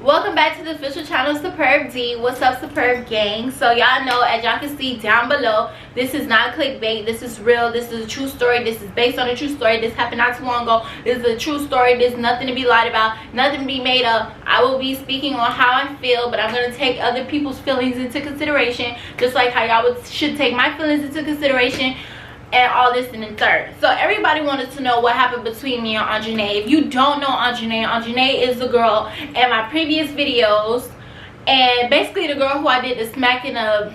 Welcome back to the official channel, Superb.d. What's up, Superb gang? So y'all know, as y'all can see down below, this is not clickbait. This is real. This is a true story. This is based on a true story. This happened not too long ago. This is a true story. There's nothing to be lied about, nothing to be made up. I will be speaking on how I feel, but I'm going to take other people's feelings into consideration, just like how y'all should take my feelings into consideration. And all this and then third. So everybody wanted to know what happened between me and Anjanae. If you don't know Anjanae is the girl in my previous videos, and basically the girl who I did the smack in the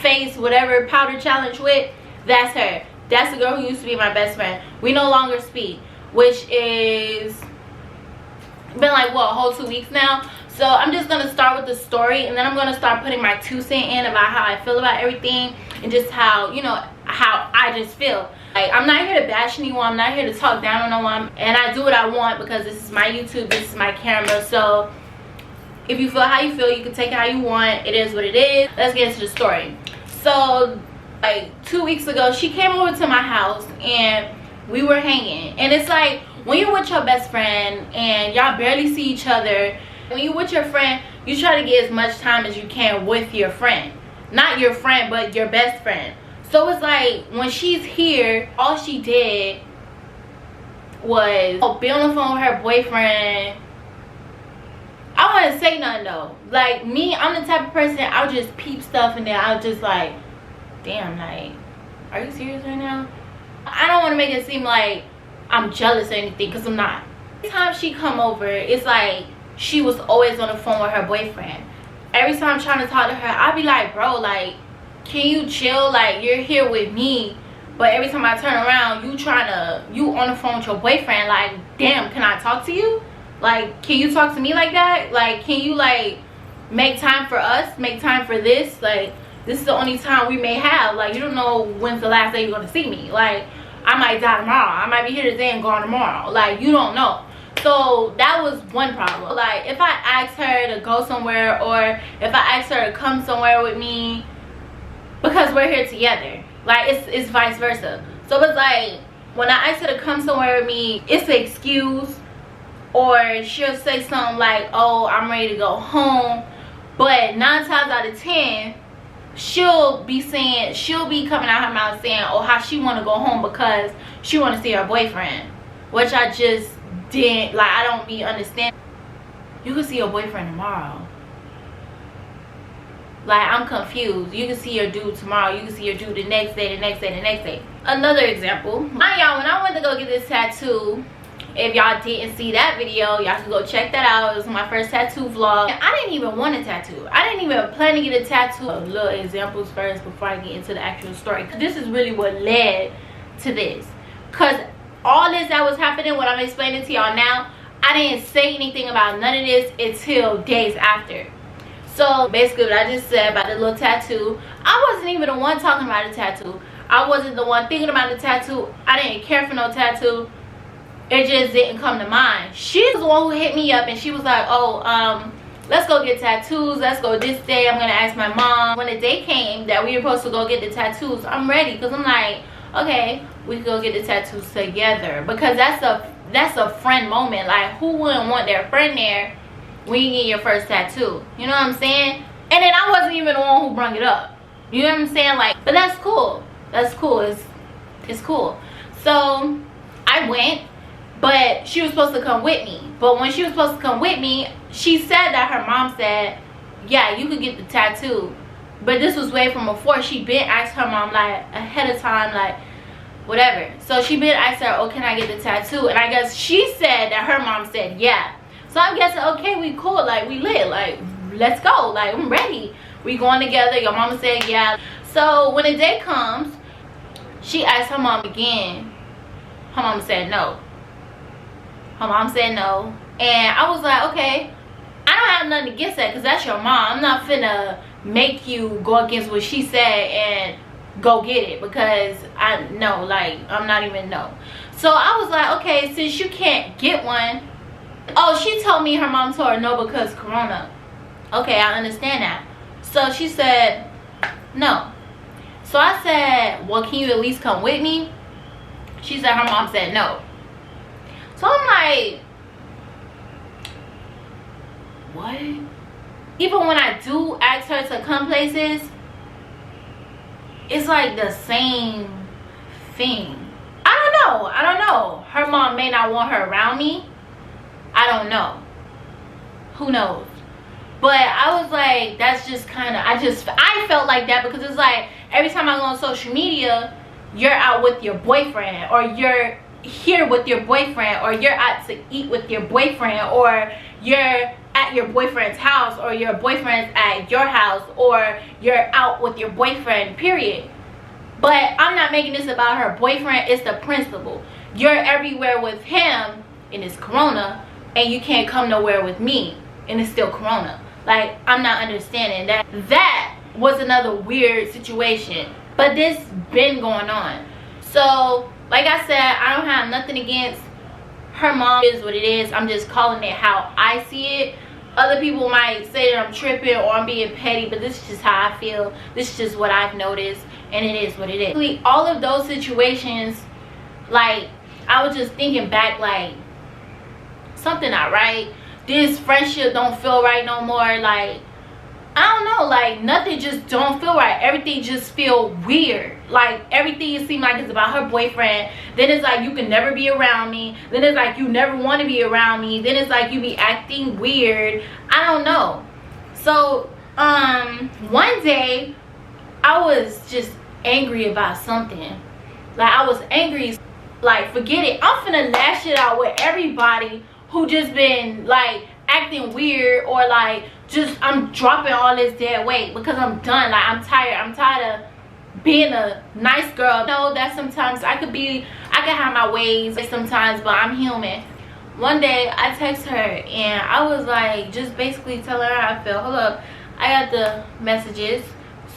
face whatever powder challenge with. That's her. That's the girl who used to be my best friend. We no longer speak, which is been like what, a whole 2 weeks now. So I'm just gonna start with the story, and then I'm gonna start putting my 2 cents in about how I feel about everything, and just how, you know, how I just feel. Like, I'm not here to bash anyone, I'm not here to talk down on no one, and I do what I want because this is my YouTube, this is my camera. So if you feel how you feel, you can take it how you want. It is what it is. Let's get into the story. So like 2 weeks ago, she came over to my house and we were hanging. And it's like, when you're with your best friend and y'all barely see each other, when you're with your friend, you try to get as much time as you can with your friend. Not your friend, but your best friend. So it's like, when she's here, all she did was be on the phone with her boyfriend. I wouldn't say nothing though. Like me, I'm the type of person, I'll just peep stuff and then I'll just like, damn, like, are you serious right now? I don't want to make it seem like I'm jealous or anything, because I'm not. Every time she come over, it's like she was always on the phone with her boyfriend. Every time I'm trying to talk to her, I'll be like, bro, like, can you chill? Like, you're here with me, but every time I turn around, you on the phone with your boyfriend. Like, damn, can I talk to you? Like, can you talk to me like that? Like, can you like make time for us, make time for this? Like, this is the only time we may have. Like, you don't know when's the last day you're gonna see me. Like, I might die tomorrow, I might be here today and gone tomorrow. Like, you don't know. So that was one problem. Like, if I asked her to go somewhere, or if I asked her to come somewhere with me, because we're here together, like, it's vice versa. So it's like, when I ask her to come somewhere with me, it's an excuse, or she'll say something like, oh, I'm ready to go home. But 9 times out of 10, she'll be coming out her mouth saying, oh, how she want to go home because she want to see her boyfriend, which I just didn't, like, I don't be understanding. You can see your boyfriend tomorrow. Like, I'm confused. You can see your dude tomorrow, you can see your dude the next day, the next day, the next day. Another example, y'all, when I went to go get this tattoo, if y'all didn't see that video, y'all should go check that out. It was my first tattoo vlog. I didn't even want a tattoo. I didn't even plan to get a tattoo. Little examples first before I get into the actual story. This is really what led to this. Because all this that was happening, what I'm explaining to y'all now, I didn't say anything about none of this until days after. So basically what I just said about the little tattoo, I wasn't even the one talking about the tattoo. I wasn't the one thinking about the tattoo. I didn't care for no tattoo. It just didn't come to mind. She's the one who hit me up and she was like, oh, let's go get tattoos, let's go this day, I'm gonna ask my mom. When the day came that we were supposed to go get the tattoos, I'm ready, because I'm like, okay, we can go get the tattoos together, because that's a friend moment. Like, who wouldn't want their friend there when you get your first tattoo? You know what I'm saying? And then I wasn't even the one who brought it up, you know what I'm saying? Like, but that's cool, it's cool. So I went, but she was supposed to come with me. But when she was supposed to come with me, she said that her mom said, yeah, you could get the tattoo. But this was way from before. She been asked her mom, like, ahead of time, like, whatever. So she been asked her, oh, can I get the tattoo? And I guess she said that her mom said yeah. So I'm guessing, okay, we cool, like, we lit, like, let's go, like, I'm ready. We going together. Your mama said yeah. So when the day comes, she asked her mom again. Her mom said no. Her mom said no. And I was like, okay, I don't have nothing against that, because that's your mom. I'm not finna make you go against what she said and go get it, because I know, like, I'm not even no. So I was like, okay, since you can't get one. Oh, she told me her mom told her no because corona. Okay, I understand that. So she said no. So I said, well, can you at least come with me? She said her mom said no. So I'm like, what? Even when I do ask her to come places, it's like the same thing. I don't know. Her mom may not want her around me. I don't know. Who knows? But I was like, that's just kind of, I felt like that because it's like every time I go on social media, you're out with your boyfriend, or you're here with your boyfriend, or you're out to eat with your boyfriend, or you're at your boyfriend's house, or your boyfriend's at your house, or you're out with your boyfriend, period. But I'm not making this about her boyfriend. It's the principle. You're everywhere with him and it's corona, and you can't come nowhere with me and it's still corona. Like, I'm not understanding that. That was another weird situation, but this been going on. So like I said, I don't have nothing against her mom. It is what it is. I'm just calling it how I see it. Other people might say that I'm tripping or I'm being petty, but this is just how I feel. This is just what I've noticed, and it is what it is. All of those situations, like, I was just thinking back, like, something not right. This friendship don't feel right no more. Like, I don't know, like, nothing just don't feel right. Everything just feel weird. Like, everything it seems like it's about her boyfriend. Then it's like, you can never be around me. Then it's like, you never want to be around me. Then it's like, you be acting weird. I don't know. So one day I was just angry about something. Like, I was angry. Like, forget it, I'm finna lash it out with everybody who just been like acting weird, or like, just, I'm dropping all this dead weight because I'm done. Like, I'm tired of being a nice girl. I know that sometimes I can have my ways sometimes, but I'm human. One day I text her and I was like, just basically telling her how I feel. Hold up, I got the messages,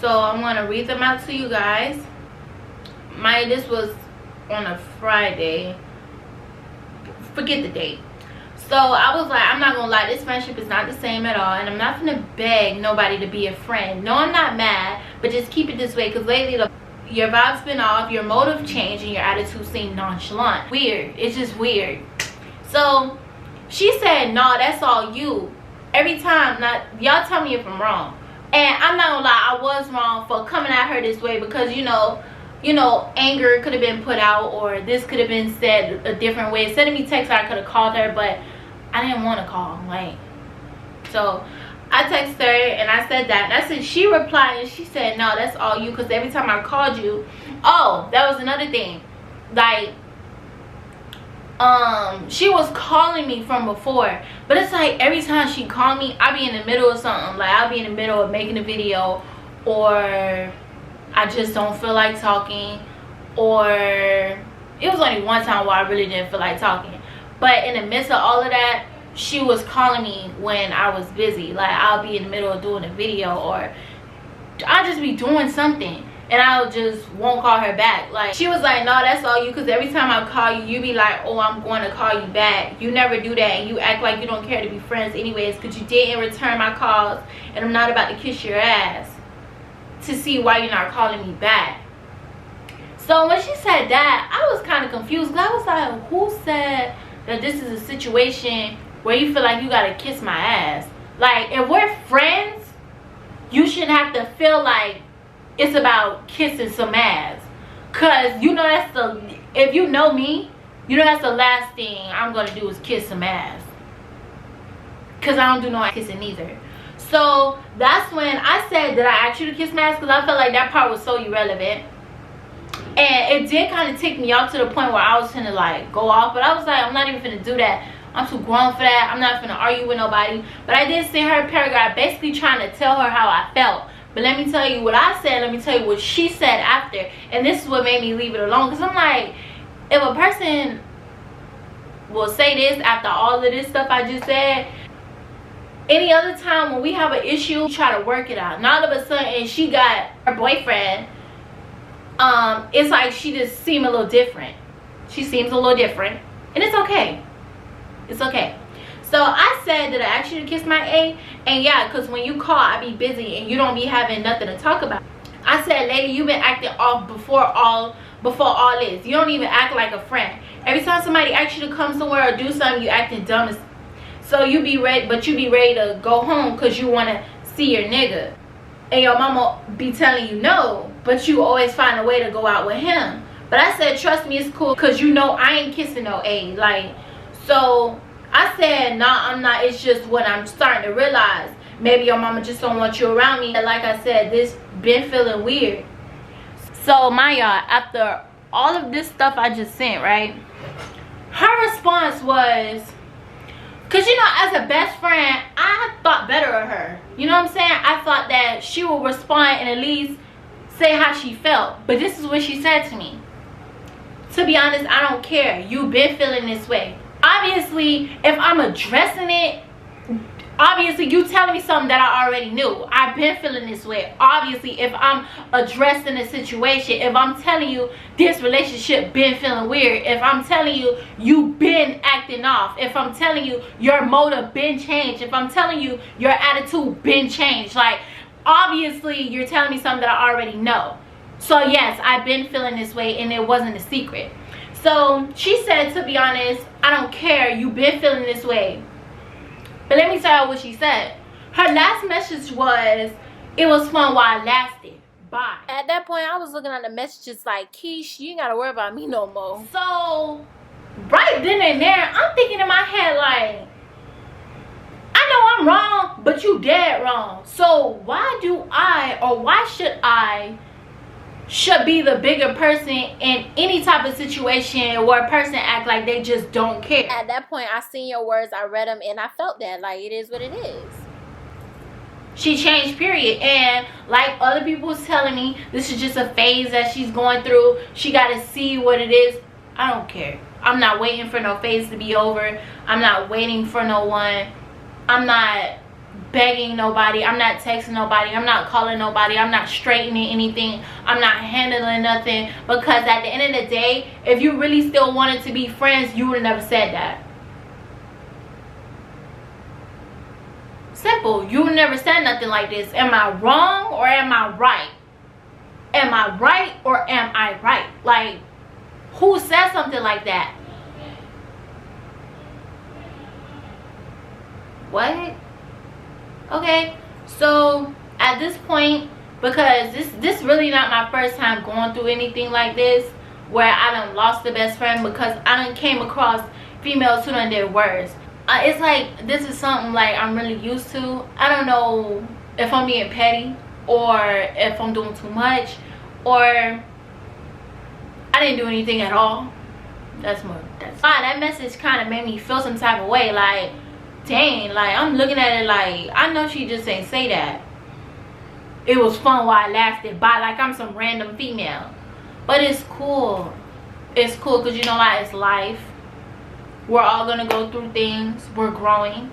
so I'm gonna read them out to you guys. This was on a Friday, forget the date. So I was like, I'm not gonna lie, this friendship is not the same at all, and I'm not gonna beg nobody to be a friend. No, I'm not mad, but just keep it this way, because lately your vibe's been off, your motive changed, and your attitude seemed nonchalant. Weird. It's just weird. So she said, no, that's all you. Every time, y'all tell me if I'm wrong. And I'm not gonna lie, I was wrong for coming at her this way, because you know, anger could have been put out, or this could have been said a different way. Instead of me texting her, I could have called her, but I didn't want to call. Like, so I texted her and I said that, and I said, she replied and she said, no, that's all you, because every time I called you, oh, that was another thing, like, she was calling me from before, but it's like every time she called me, I be in the middle of something. Like, I'll be in the middle of making a video, or I just don't feel like talking, or it was only one time where I really didn't feel like talking. But in the midst of all of that, she was calling me when I was busy. Like, I'll be in the middle of doing a video, or I'll just be doing something, and I'll just won't call her back. Like, she was like, no, that's all you, because every time I call you, you be like, oh, I'm going to call you back. You never do that, and you act like you don't care to be friends anyways, because you didn't return my calls, and I'm not about to kiss your ass to see why you're not calling me back. So when she said that, I was kind of confused, because I was like, who said that this is a situation where you feel like you gotta kiss my ass? Like, if we're friends, you shouldn't have to feel like it's about kissing some ass. Cause you know if you know me, you know that's the last thing I'm gonna do is kiss some ass. Cause I don't do no kissing either. So that's when I said that I asked you to kiss my ass, because I felt like that part was so irrelevant. And it did kind of tick me off to the point where I was gonna like go off, but I was like, I'm not even finna do that. I'm too grown for that. I'm not finna argue with nobody. But I did send her a paragraph basically trying to tell her how I felt. But let me tell you what I said, let me tell you what she said after. And this is what made me leave it alone, because I'm like, if a person will say this after all of this stuff I just said, any other time when we have an issue, try to work it out. Now all of a sudden she got her boyfriend, it's like she just seemed a little different. She seems a little different, and it's okay. It's okay. So I said that I asked you to kiss my A, and yeah, because when you call, I be busy and you don't be having nothing to talk about. I said, lady, you've been acting off before all this. You don't even act like a friend. Every time somebody asks you to come somewhere or do something, you acting dumb as. So you be ready, but you be ready to go home because you want to see your nigga. And your mama be telling you no, but you always find a way to go out with him. But I said, trust me, it's cool, because you know I ain't kissing no A. Like, so I said, nah, I'm not. It's just what I'm starting to realize. Maybe your mama just don't want you around me. Like I said, this been feeling weird. So my y'all, after all of this stuff I just sent, right, her response was, because you know, as a best friend, I thought better of her. You know what I'm saying? I thought that she would respond and at least say how she felt. But this is what she said to me. To be honest, I don't care. You've been feeling this way. Obviously, if I'm addressing it, obviously you telling me something that I already knew. I've been feeling this way. Obviously, if I'm addressing a situation, if I'm telling you this relationship been feeling weird, if I'm telling you you been acting off, if I'm telling you your motive been changed, if I'm telling you your attitude been changed, like, obviously you're telling me something that I already know. So yes, I've been feeling this way and it wasn't a secret. So she said, to be honest, I don't care, you've been feeling this way. But let me tell you what she said. Her last message was, it was fun while it lasted. Bye. At that point, I was looking at the messages like, Keish, you ain't got to worry about me no more. So, right then and there, I'm thinking in my head like, I know I'm wrong, but you dead wrong. So, why should be the bigger person in any type of situation where a person act like they just don't care? At that point, I seen your words, I read them, and I felt that, like, it is what it is. She changed, period. And like other people was telling me, this is just a phase that she's going through. She got to see what it is. I don't care. I'm not waiting for no phase to be over. I'm not waiting for no one. I'm not begging nobody. I'm not texting nobody. I'm not calling nobody. I'm not straightening anything. I'm not handling nothing, because at the end of the day, if you really still wanted to be friends, you would have never said that. Simple. You would never said nothing like this. Am I wrong or am I right? Am I right or am I right? Like, who said something like that? What? Okay, so at this point, because this really not my first time going through anything like this, where I done lost the best friend, because I done came across females who done did worse. It's like, this is something like I'm really used to. I don't know if I'm being petty or if I'm doing too much, or I didn't do anything at all. That's fine. That message kind of made me feel some type of way, like, dang, like, I'm looking at it like, I know she just ain't say that. It was fun while it lasted. Bye, like I'm some random female. But it's cool. It's cool, because you know why? It's life. We're all gonna go through things. We're growing.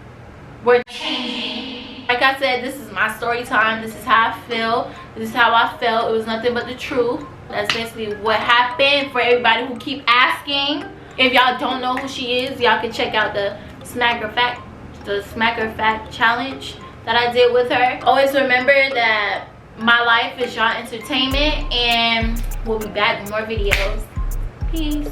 We're changing. Like I said, this is my story time. This is how I feel. This is how I felt. It was nothing but the truth. That's basically what happened. For everybody who keep asking, if y'all don't know who she is, y'all can check out the Smacker Fact challenge that I did with her. Always remember that my life is y'all entertainment, and we'll be back with more videos. Peace.